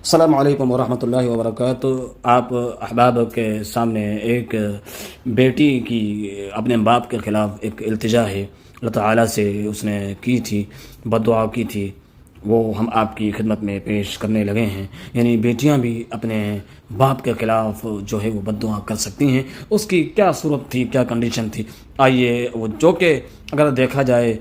السلام علیکم ورحمۃ اللہ وبرکاتہ۔ آپ احباب کے سامنے ایک بیٹی کی اپنے باپ کے خلاف ایک التجا ہے، اللہ تعالیٰ سے اس نے کی تھی، بد دعا کی تھی، وہ ہم آپ کی خدمت میں پیش کرنے لگے ہیں۔ یعنی بیٹیاں بھی اپنے باپ کے خلاف جو ہے وہ بد دعا کر سکتی ہیں۔ اس کی کیا صورت تھی، کیا کنڈیشن تھی، آئیے وہ جو کہ اگر دیکھا جائے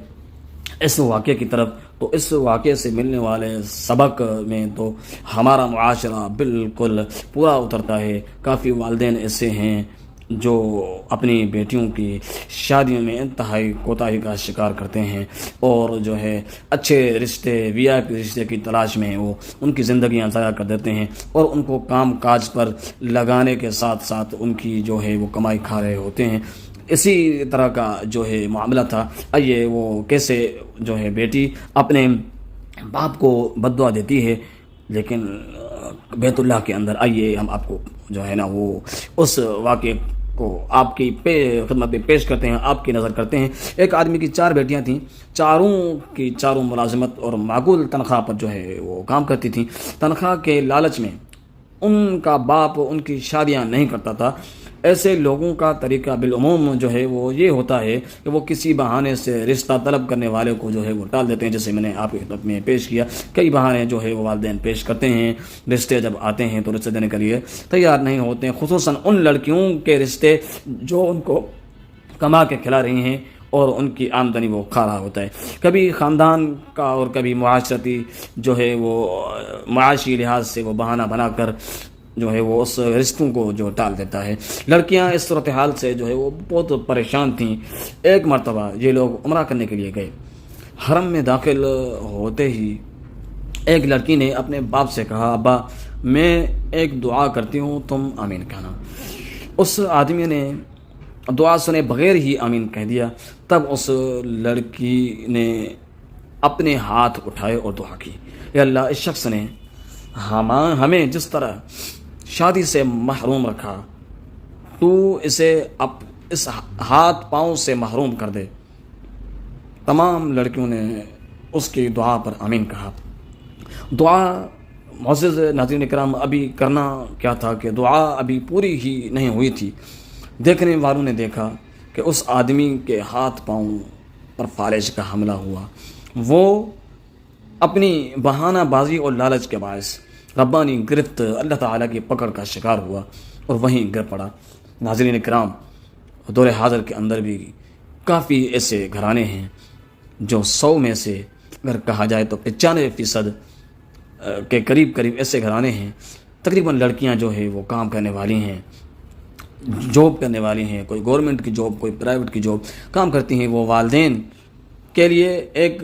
اس واقعے کی طرف، تو اس واقعے سے ملنے والے سبق میں تو ہمارا معاشرہ بالکل پورا اترتا ہے۔ کافی والدین ایسے ہیں جو اپنی بیٹیوں کی شادیوں میں انتہائی کوتاہی کا شکار کرتے ہیں، اور جو ہے اچھے رشتے، وی آئی پی رشتے کی تلاش میں وہ ان کی زندگیاں ضائع کر دیتے ہیں، اور ان کو کام کاج پر لگانے کے ساتھ ساتھ ان کی جو ہے وہ کمائی کھا رہے ہوتے ہیں۔ اسی طرح کا جو ہے معاملہ تھا۔ آئیے وہ کیسے جو ہے بیٹی اپنے باپ کو بد دعا دیتی ہے، لیکن بیت اللہ کے اندر، آئیے ہم آپ کو جو ہے نا وہ اس واقعے کو آپ کی خدمت میں پیش کرتے ہیں، آپ کی نظر کرتے ہیں۔ ایک آدمی کی 4 بیٹیاں تھیں، چاروں کی چاروں ملازمت اور معقول تنخواہ پر جو ہے وہ کام کرتی تھیں۔ تنخواہ کے لالچ میں ان کا باپ ان کی شادیاں نہیں کرتا تھا۔ ایسے لوگوں کا طریقہ بالعموم جو ہے وہ یہ ہوتا ہے کہ وہ کسی بہانے سے رشتہ طلب کرنے والے کو جو ہے وہ ٹال دیتے ہیں، جیسے میں نے آپ کی خدمت میں پیش کیا۔ کئی بہانے جو ہے وہ والدین پیش کرتے ہیں، رشتے جب آتے ہیں تو رشتے دینے کے لیے تیار نہیں ہوتے ہیں، خصوصاً ان لڑکیوں کے رشتے جو ان کو کما کے کھلا رہی ہیں اور ان کی آمدنی وہ کھا رہا ہوتا ہے۔ کبھی خاندان کا اور کبھی معاشرتی جو ہے وہ معاشی لحاظ سے وہ بہانہ بنا کر جو ہے وہ اس رشتوں کو جو ٹال دیتا ہے۔ لڑکیاں اس صورتحال سے جو ہے وہ بہت پریشان تھیں۔ ایک مرتبہ یہ لوگ عمرہ کرنے کے لیے گئے، حرم میں داخل ہوتے ہی ایک لڑکی نے اپنے باپ سے کہا، ابا میں ایک دعا کرتی ہوں، تم آمین کہنا۔ اس آدمی نے دعا سنے بغیر ہی آمین کہہ دیا۔ تب اس لڑکی نے اپنے ہاتھ اٹھائے اور دعا کی، اے اللہ، اس شخص نے ہمیں جس طرح شادی سے محروم رکھا، تو اسے اس ہاتھ پاؤں سے محروم کر دے۔ تمام لڑکیوں نے اس کی دعا پر آمین کہا۔ دعا معزز ناظرین کرام، ابھی کرنا کیا تھا کہ دعا ابھی پوری ہی نہیں ہوئی تھی، دیکھنے والوں نے دیکھا کہ اس آدمی کے ہاتھ پاؤں پر فالج کا حملہ ہوا۔ وہ اپنی بہانہ بازی اور لالچ کے باعث ربانی گرفت، اللہ تعالیٰ کی پکڑ کا شکار ہوا اور وہیں گر پڑا۔ ناظرین کرام، دور حاضر کے اندر بھی کافی ایسے گھرانے ہیں جو 100 میں سے اگر کہا جائے تو 95% کے قریب ایسے گھرانے ہیں۔ تقریباً لڑکیاں جو ہے وہ کام کرنے والی ہیں، جاب کرنے والی ہیں، کوئی گورنمنٹ کی جاب، کوئی پرائیویٹ کی جاب کام کرتی ہیں، وہ والدین کے لیے ایک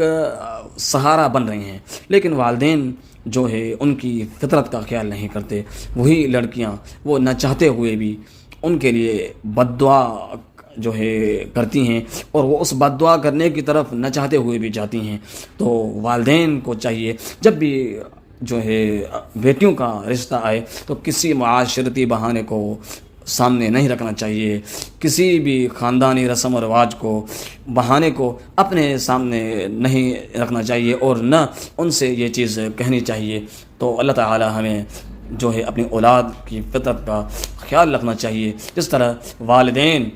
سہارا بن رہی ہیں، لیکن والدین جو ہے ان کی فطرت کا خیال نہیں کرتے۔ وہی لڑکیاں وہ نہ چاہتے ہوئے بھی ان کے لیے بد دعا جو ہے کرتی ہیں، اور وہ اس بد دعا کرنے کی طرف نہ چاہتے ہوئے بھی جاتی ہیں۔ تو والدین کو چاہیے جب بھی جو ہے بیٹیوں کا رشتہ آئے تو کسی معاشرتی بہانے کو سامنے نہیں رکھنا چاہیے، کسی بھی خاندانی رسم و رواج کو، بہانے کو اپنے سامنے نہیں رکھنا چاہیے، اور نہ ان سے یہ چیز کہنی چاہیے۔ تو اللہ تعالی ہمیں جو ہے اپنی اولاد کی فطرت کا خیال رکھنا چاہیے، جس طرح والدین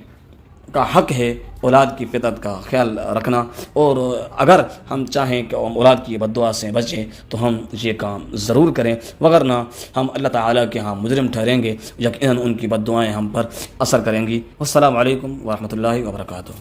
کا حق ہے اولاد کی فطرت کا خیال رکھنا، اور اگر ہم چاہیں کہ ہم اولاد کی بد دعا سے بچیں تو ہم یہ کام ضرور کریں، وگرنہ ہم اللہ تعالیٰ کے ہاں مجرم ٹھہریں گے، یقیناً ان کی بد دعائیں ہم پر اثر کریں گی۔ والسلام علیکم ورحمۃ اللہ وبرکاتہ۔